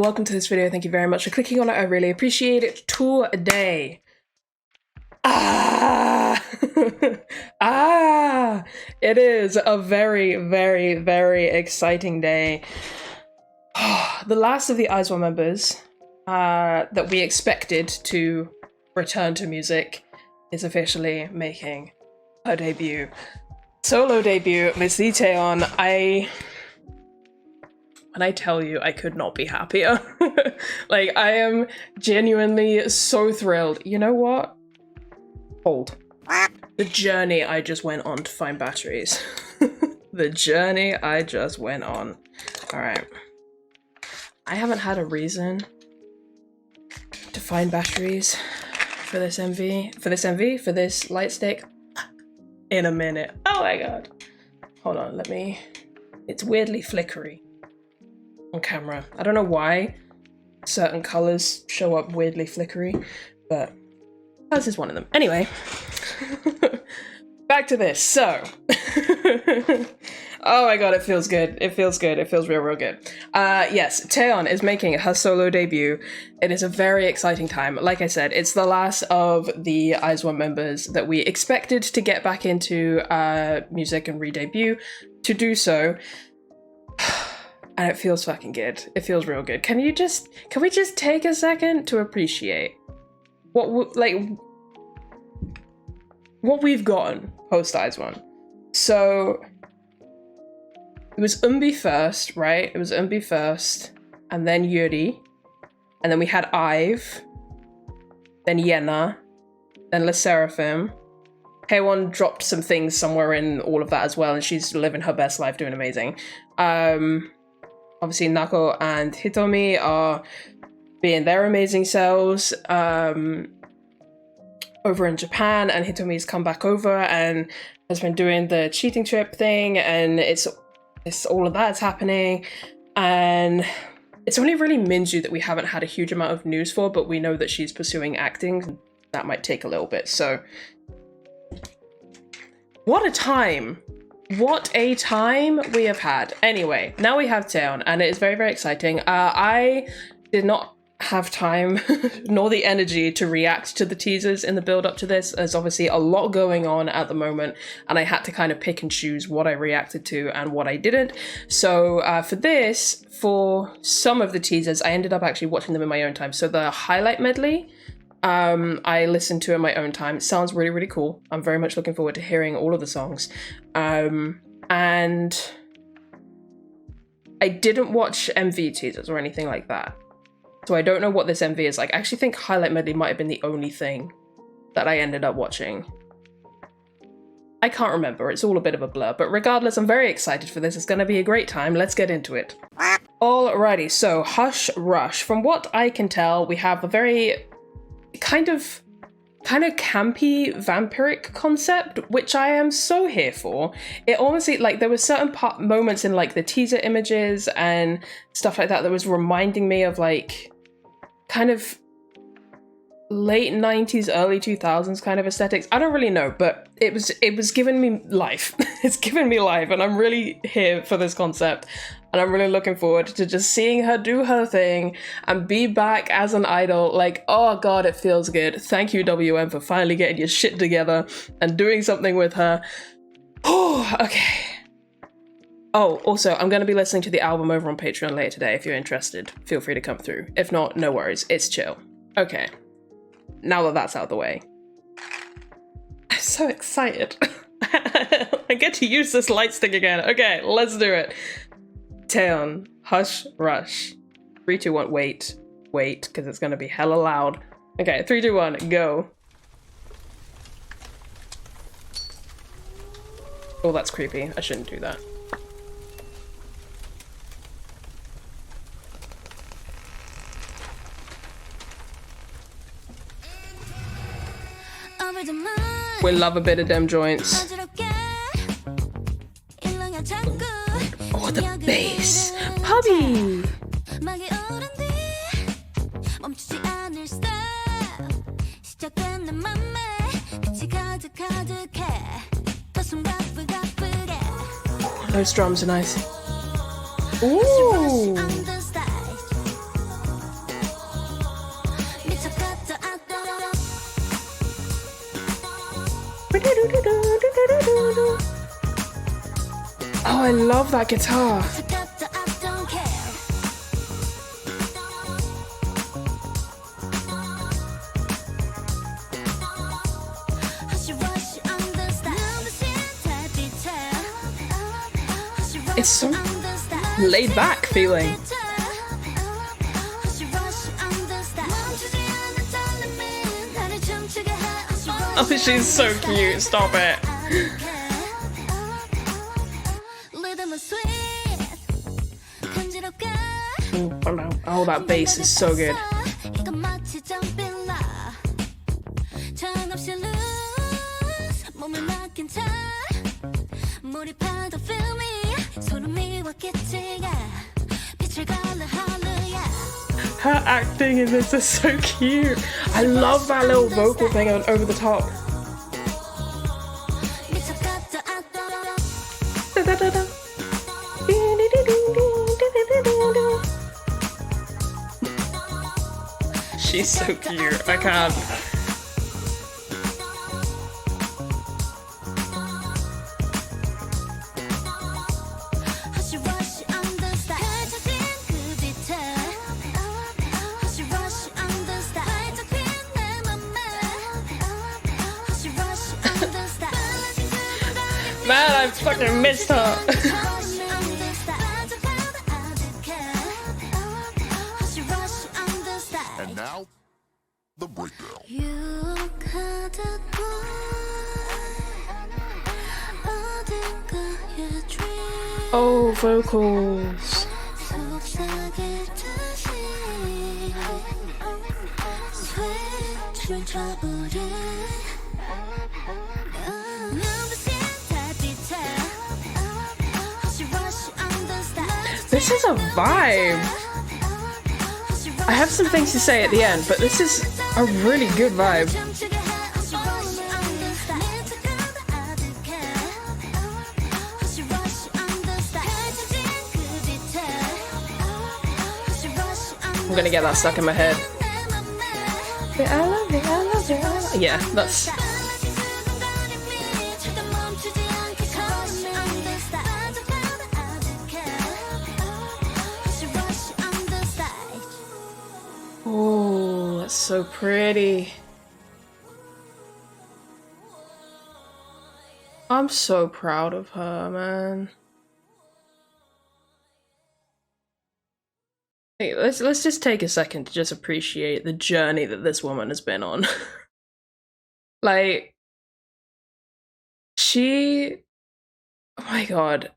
welcome to this video. Thank you very much for clicking on it. I really appreciate it. Today. It is a very, very, very exciting day. The last of the IZ*ONE members that we expected to return to music is officially making her debut. Solo debut, Miss Taeyeon. When I tell you, I could not be happier. Like, I am genuinely so thrilled. You know what? Hold. The journey I just went on to find batteries. The journey I just went on. Alright. I haven't had a reason to find batteries for this for this light stick in a minute. Oh my god. Hold on, let me... It's weirdly flickery on camera. I don't know why certain colors show up weirdly flickery, but this is one of them. Anyway, back to this. So, oh my god, it feels good. It feels good. It feels real, real good. Yes, Taeyeon is making her solo debut. It is a very exciting time. Like I said, it's the last of the IZ*ONE members that we expected to get back into music and re-debut. To do so, and it feels fucking good. It feels real good. Can we just take a second to appreciate what we've gotten post IZ*ONE? So it was Eunbi first, right? It was Eunbi first, and then Yuri, and then we had IVE, then Yena, then Le Sserafim. Haewon dropped some things somewhere in all of that as well, and she's living her best life, doing amazing. Obviously, Nako and Hitomi are being their amazing selves over in Japan, and Hitomi's come back over and has been doing the cheating trip thing, and it's all of that's happening. And it's only really Minju that we haven't had a huge amount of news for, but we know that she's pursuing acting. That might take a little bit, so... What a time! What a time we have had. Anyway, now we have Taeyeon, and it is very, very exciting. I did not have time nor the energy to react to the teasers in the build up to this. There's obviously a lot going on at the moment, and I had to kind of pick and choose what I reacted to and what I didn't. So for some of the teasers, I ended up actually watching them in my own time. So the highlight medley, I listened to in my own time. It sounds really, really cool. I'm very much looking forward to hearing all of the songs. And I didn't watch MV teasers or anything like that, so I don't know what this MV is like. I actually think highlight medley might have been the only thing that I ended up watching. I can't remember, it's all a bit of a blur, but regardless, I'm very excited for this. It's gonna be a great time. Let's get into it. Alrighty, so Hush Rush. From what I can tell, we have a very kind of campy vampiric concept, which I am so here for. It honestly, like, there were certain moments in like the teaser images and stuff like that that was reminding me of like kind of late 90s, early 2000s kind of aesthetics. I don't really know, but it was giving me life. It's giving me life, and I'm really here for this concept. And I'm really looking forward to just seeing her do her thing and be back as an idol. Like, oh god, it feels good. Thank you, WM, for finally getting your shit together and doing something with her. Oh, okay. Oh, also, I'm going to be listening to the album over on Patreon later today. If you're interested, feel free to come through. If not, no worries. It's chill. Okay. Now that that's out of the way. I'm so excited. I get to use this light stick again. Okay, let's do it. Taeyeon, Hush Rush. 3, 2, 1, wait, because it's gonna be hella loud. Okay, 3, 2, 1, go. Oh, that's creepy. I shouldn't do that. We love a bit of them joints. Oh, the bass! Puppy! Those drums are nice. Ooh! Oh, I love that guitar. It's so laid back feeling. Oh, she's so cute. Stop it. Oh, that bass is so good. Her acting in this is so cute. I love that little vocal thing over the top. She's so cute. I can't. Man, I fucking missed her. And now, the breakdown. Oh, vocals. This is a vibe. I have some things to say at the end, but this is a really good vibe. I'm gonna get that stuck in my head. Yeah, that's... Oh, that's so pretty. I'm so proud of her, man. Hey, let's just take a second to just appreciate the journey that this woman has been on. Like, she... Oh my god.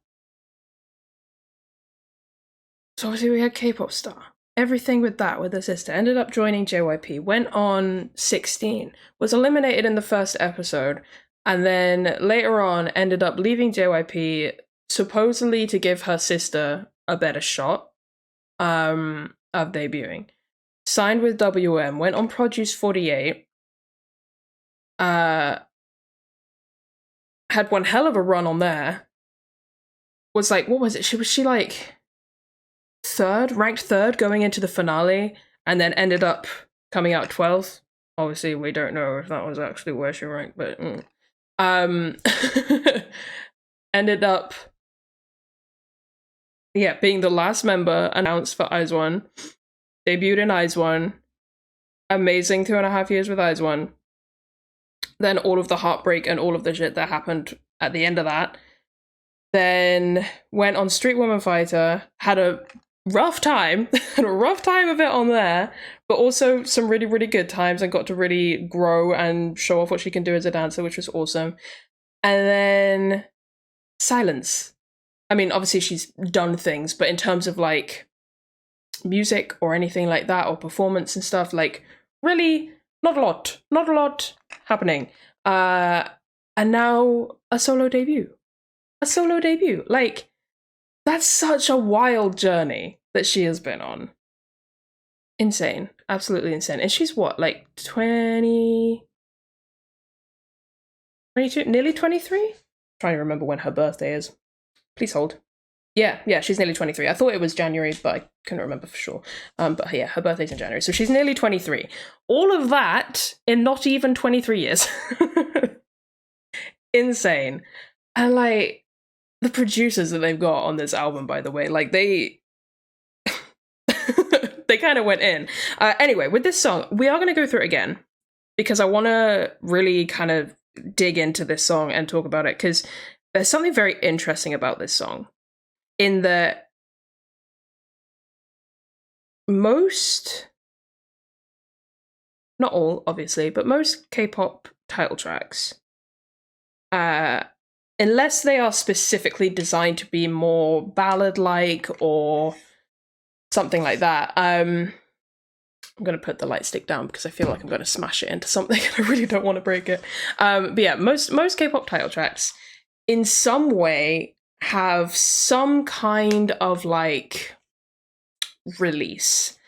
So obviously we had K-pop star. Everything with that, with her sister, ended up joining JYP, went on 16, was eliminated in the first episode, and then later on ended up leaving JYP, supposedly to give her sister a better shot of debuting. Signed with WM, went on Produce 48, had one hell of a run on there, was like, what was it? Was she like ranked third going into the finale, and then ended up coming out 12th. Obviously, we don't know if that was actually where she ranked, but ended up, yeah, being the last member announced for IZ*ONE, debuted in IZ*ONE, amazing 2.5 years with IZ*ONE. Then all of the heartbreak and all of the shit that happened at the end of that. Then went on Street Woman Fighter, had a rough time, had a rough time of it on there, but also some really, really good times, and got to really grow and show off what she can do as a dancer, which was awesome. And then Silence. I mean, obviously she's done things, but in terms of like music or anything like that, or performance and stuff, like really not a lot happening. And now a solo debut. Like, that's such a wild journey that she has been on. Insane. Absolutely insane. And she's what, like 20... 22? Nearly 23? Trying to remember when her birthday is. Please hold. Yeah, she's nearly 23. I thought it was January, but I couldn't remember for sure. But yeah, her birthday's in January. So she's nearly 23. All of that in not even 23 years. insane. And like the producers that they've got on this album, by the way, like they they kind of went in. Anyway, with this song, we are going to go through it again because I want to really kind of dig into this song and talk about it because there's something very interesting about this song in that most, not all, obviously, but most K-pop title tracks, unless they are specifically designed to be more ballad-like or something like that, I'm going to put the light stick down because I feel like I'm going to smash it into something and I really don't want to break it. But yeah, most K-pop title tracks in some way have some kind of like release.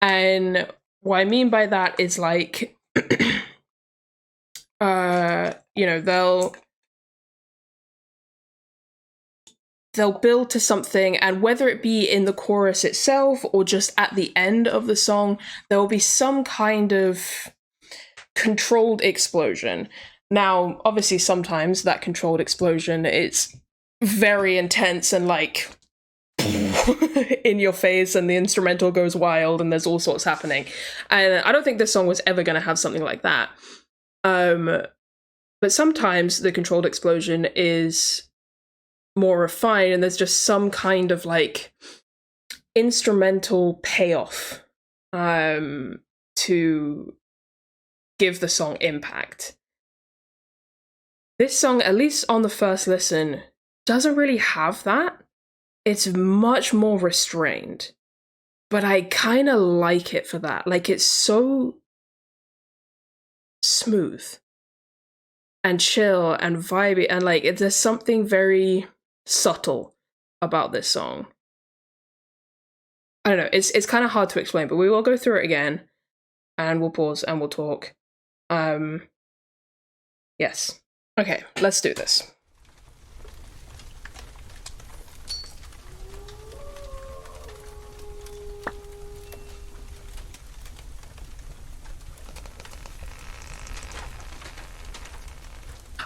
And what I mean by that is like, you know, they'll build to something, and whether it be in the chorus itself or just at the end of the song, there will be some kind of controlled explosion. Now, obviously, sometimes that controlled explosion is very intense and like in your face, and the instrumental goes wild, and there's all sorts happening. And I don't think this song was ever going to have something like that. But sometimes the controlled explosion is more refined, and there's just some kind of like instrumental payoff to give the song impact. This song, at least on the first listen, doesn't really have that. It's much more restrained, but I kind of like it for that. Like, it's so smooth and chill and vibey, and like there's something very subtle about this song. I don't know, it's kind of hard to explain, but we will go through it again and we'll pause and we'll talk. Yes. Okay, let's do this.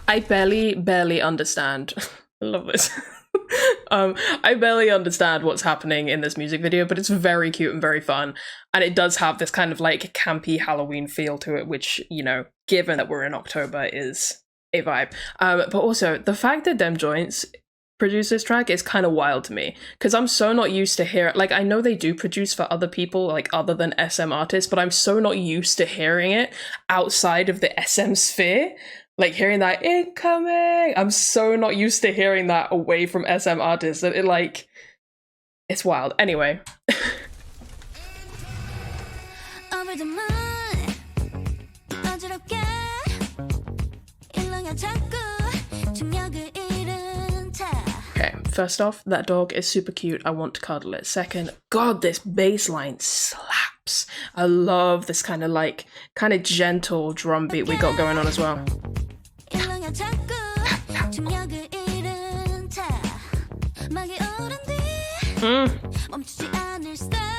I barely understand. I love this. I barely understand what's happening in this music video, but it's very cute and very fun. And it does have this kind of like campy Halloween feel to it, which, you know, given that we're in October, is a vibe. But also, the fact that Dem Joints produced this track is kind of wild to me, because I'm so not used to hear, like, I know they do produce for other people, like other than SM artists, but I'm so not used to hearing it outside of the SM sphere. Like, hearing that incoming, I'm so not used to hearing that away from SM artists that it like, it's wild. Anyway. Okay, first off, that dog is super cute. I want to cuddle it. Second, God, this bass line slaps. I love this kind of like, kind of gentle drum beat we got going on as well.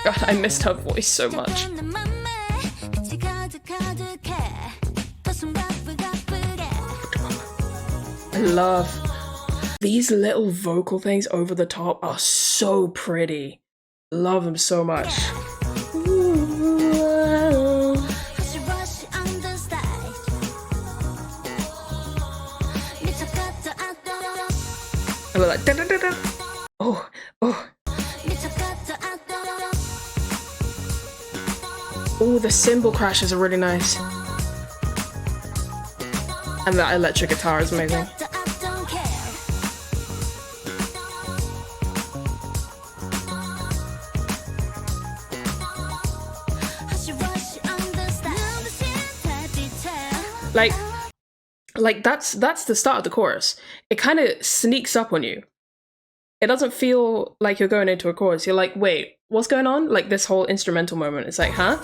God, I missed her voice so much. I love these little vocal things over the top are so pretty. Love them so much. I love that. Da, da, da, da. Oh. Oh, the cymbal crashes are really nice. And that electric guitar is amazing. Like that's the start of the chorus. It kind of sneaks up on you. It doesn't feel like you're going into a chorus. You're like, wait, what's going on? Like this whole instrumental moment. It's like, huh?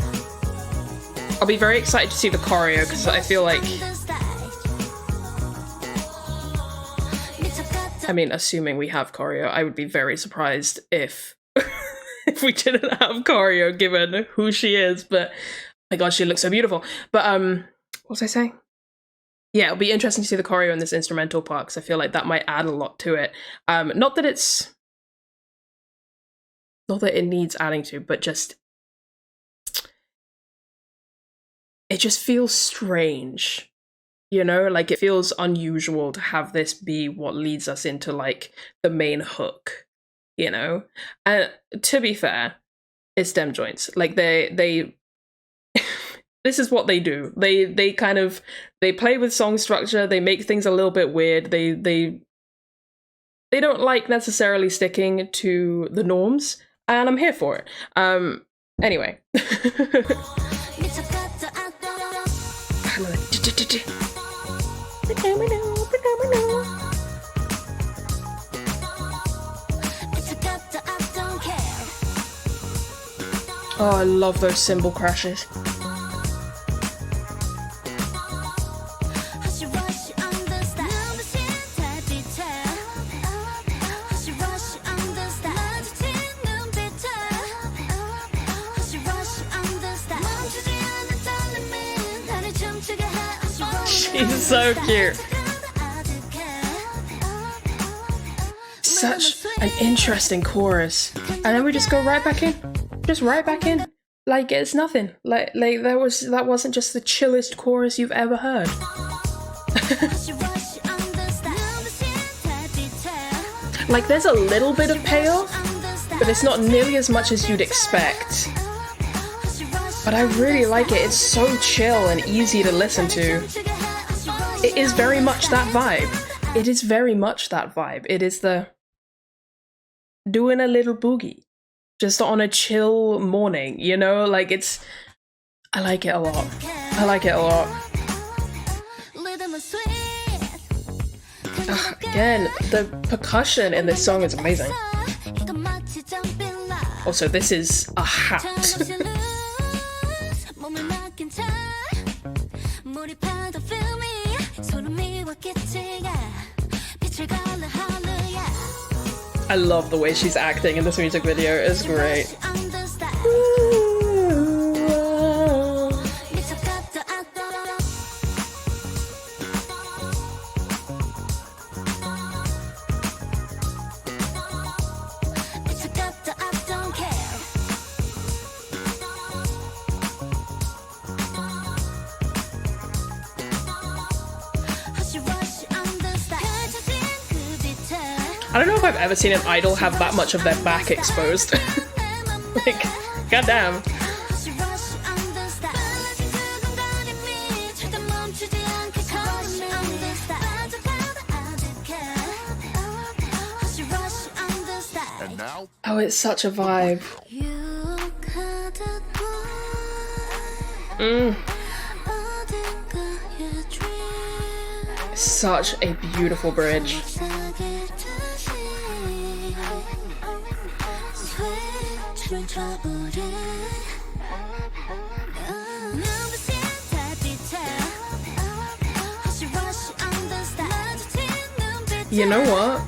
I'll be very excited to see the choreo because I feel like, I mean, assuming we have choreo, I would be very surprised if if we didn't have choreo given who she is. But my God, she looks so beautiful. But what was I saying? Yeah, it'll be interesting to see the choreo in this instrumental part because I feel like that might add a lot to it. Not that it needs adding to, but just it just feels strange. You know, like it feels unusual to have this be what leads us into like the main hook, you know? And to be fair, it's stem joints. Like they this is what they do. They kind of they play with song structure, they make things a little bit weird. They don't like necessarily sticking to the norms, and I'm here for it. Anyway. Oh, I love those cymbal crashes. She's so cute. Such an interesting chorus. And then we just go right back in. Just right back in. Like it's nothing. Like that wasn't just the chillest chorus you've ever heard. Like there's a little bit of payoff, but it's not nearly as much as you'd expect. But I really like it. It's so chill and easy to listen to. It is very much that vibe. It is very much that vibe. It is the doing a little boogie just on a chill morning, you know? Like I like it a lot. I like it a lot. Again, the percussion in this song is amazing. Also, this is a hat. I love the way she's acting in this music video. It's great. I don't know if I've ever seen an idol have that much of their back exposed. Like, goddamn. And now, Oh, it's such a vibe. Such a beautiful bridge. You know what?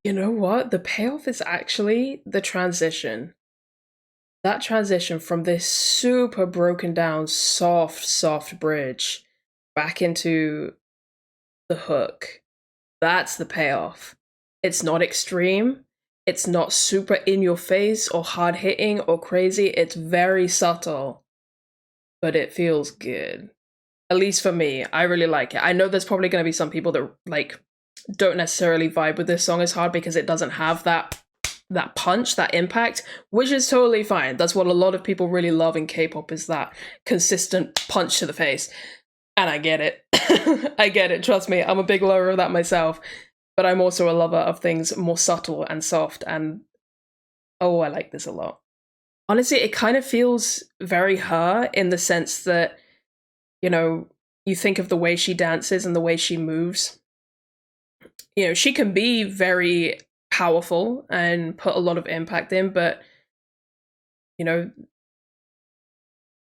You know what? The payoff is actually the transition. That transition from this super broken down, soft bridge back into the hook. That's the payoff. It's not extreme. It's not super in your face or hard hitting or crazy. It's very subtle, but it feels good. At least for me, I really like it. I know there's probably going to be some people that like don't necessarily vibe with this song as hard because it doesn't have that punch, that impact, which is totally fine. That's what a lot of people really love in K-pop, is that consistent punch to the face. And I get it. I get it. Trust me, I'm a big lover of that myself. But I'm also a lover of things more subtle and soft, and oh, I like this a lot. Honestly, it kind of feels very her in the sense that, you know, you think of the way she dances and the way she moves. You know, she can be very powerful and put a lot of impact in, but, you know,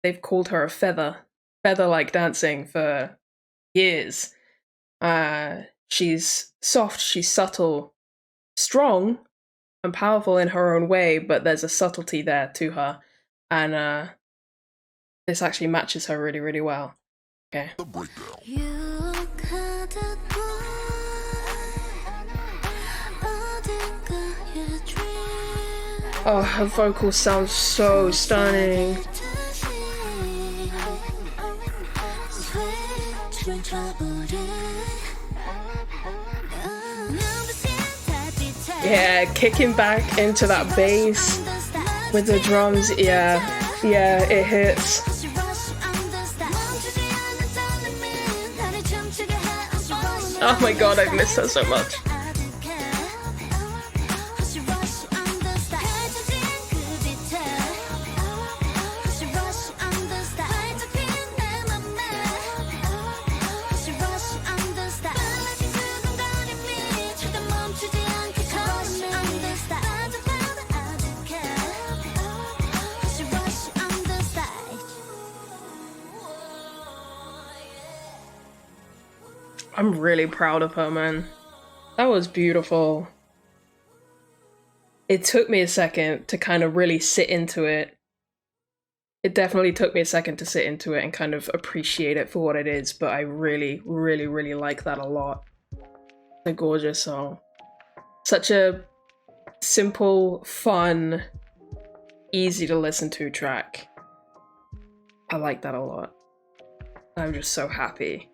they've called her a feather-like dancing for years. She's soft, she's subtle, strong, and powerful in her own way, but there's a subtlety there to her, and this actually matches her really, really well. Okay. The breakdown. Oh, her vocals sound so stunning. Yeah, kicking back into that bass with the drums. Yeah, it hits. Oh my god, I've missed her so much. I'm really proud of her, man. That was beautiful. It took me a second to kind of really sit into it. It definitely took me a second to sit into it and kind of appreciate it for what it is, but I really, really, really like that a lot. It's a gorgeous song. Such a simple, fun, easy to listen to track. I like that a lot. I'm just so happy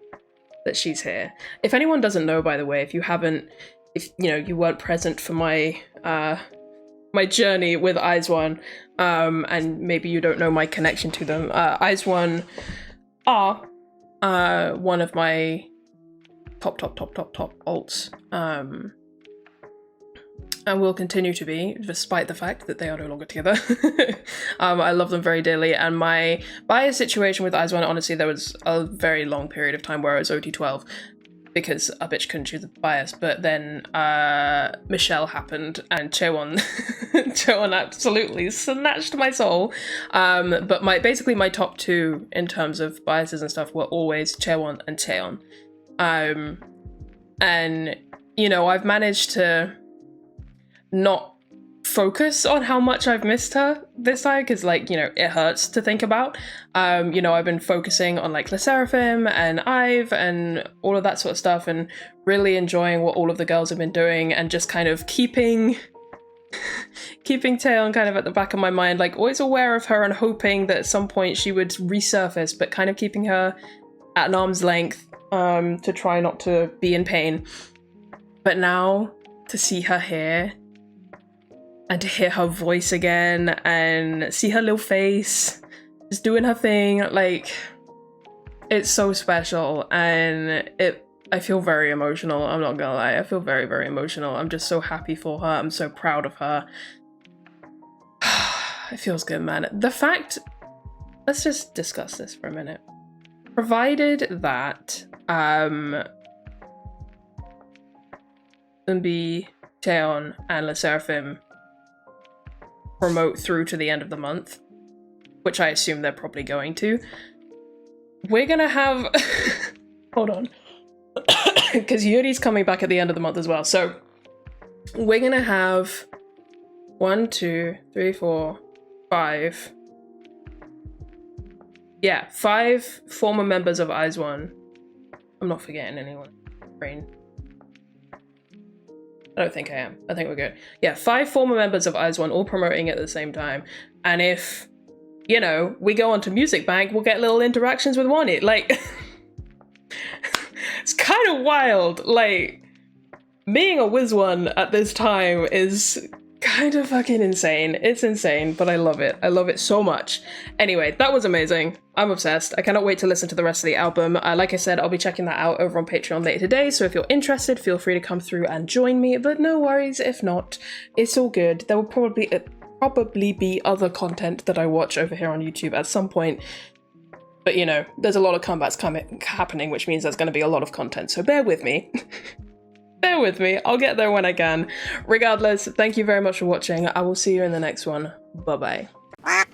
that she's here. If anyone doesn't know, by the way, if you weren't present for my my journey with IZ*ONE, and maybe you don't know my connection to them, IZ*ONE are one of my top alts, and will continue to be, despite the fact that they are no longer together. I love them very dearly, and my bias situation with IZ*ONE, honestly, there was a very long period of time where I was OT12 because a bitch couldn't choose the bias, but then Michelle happened and CHAEYEON CHAEYEON absolutely snatched my soul. But basically my top two in terms of biases and stuff were always CHAEYEON and Taeyeon. And you know, I've managed to not focus on how much I've missed her this side, because, like, you know, it hurts to think about. You know, I've been focusing on like LE SSERAFIM and IVE and all of that sort of stuff, and really enjoying what all of the girls have been doing, and just kind of keeping Taeyeon kind of at the back of my mind, like always aware of her and hoping that at some point she would resurface, but kind of keeping her at an arm's length to try not to be in pain. But now to see her here and to hear her voice again and see her little face just doing her thing, like, it's so special, and I feel very emotional. I'm not gonna lie, I feel very, very emotional. I'm just so happy for her. I'm so proud of her. It feels good, man. The fact, let's just discuss this for a minute. Provided that be Taeyeon and LE SSERAFIM promote through to the end of the month, which I assume they're probably going to, we're gonna have hold on, because Yuri's coming back at the end of the month as well, so we're gonna have 1, 2, 3, 4, 5, yeah, 5 former members of IZ*ONE. I'm not forgetting anyone. Brain. I don't think I am. I think we're good. Yeah, 5 former members of IZ*ONE all promoting at the same time. And if, you know, we go onto Music Bank, we'll get little interactions with Wonit. Like, it's kind of wild. Like, being a WizOne at this time is kind of fucking insane. It's insane, but I love it. I love it so much. Anyway, that was amazing. I'm obsessed. I cannot wait to listen to the rest of the album. Like I said, I'll be checking that out over on Patreon later today, so if you're interested, feel free to come through and join me, but no worries if not. It's all good. There will probably be other content that I watch over here on YouTube at some point, but you know, there's a lot of comebacks happening, which means there's going to be a lot of content, so bear with me. Bear with me, I'll get there when I can. Regardless, thank you very much for watching. I will see you in the next one. Bye bye.